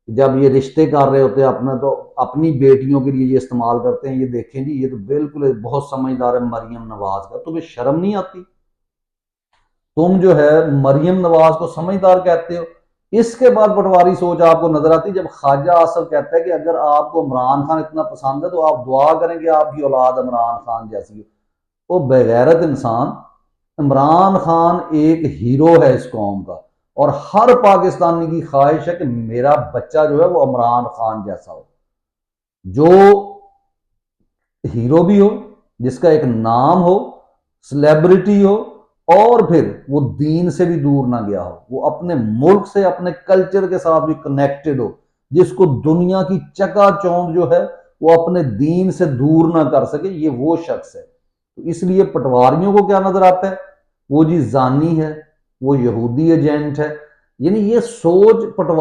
जब ये रिश्ते कर रहे होते हैं अपना, तो अपनी बेटियों के लिए ये इस्तेमाल करते हैं। ये देखें जी, ये तो बिल्कुल बहुत समझदार है मरियम नवाज का। तुम्हें शर्म नहीं आती? तुम जो है मरियम नवाज को समझदार कहते हो। इसके बाद पटवारी सोच आपको नजर आती जब ख्वाजा आसफ कहता है कि अगर आपको इमरान खान इतना पसंद है तो आप दुआ करें कि आपकी औलाद इमरान खान जैसी हो। वो बेगैरत इंसान। इमरान खान एक हीरो है इस कौम का, और हर पाकिस्तानी की ख्वाहिश है कि मेरा बच्चा जो है वो इमरान खान जैसा हो, जो हीरो भी हो, जिसका एक नाम हो, सेलिब्रिटी हो, और फिर वो दीन से भी दूर ना गया हो, वो अपने मुल्क से अपने कल्चर के साथ भी कनेक्टेड हो, जिसको दुनिया की चकाचौंध जो है वो अपने दीन से दूर ना कर सके, ये वो शख्स है। तो इसलिए पटवारियों को क्या नजर आता है? वो जी जानी है, वो यहूदी एजेंट है। यानी ये सोच पटवारी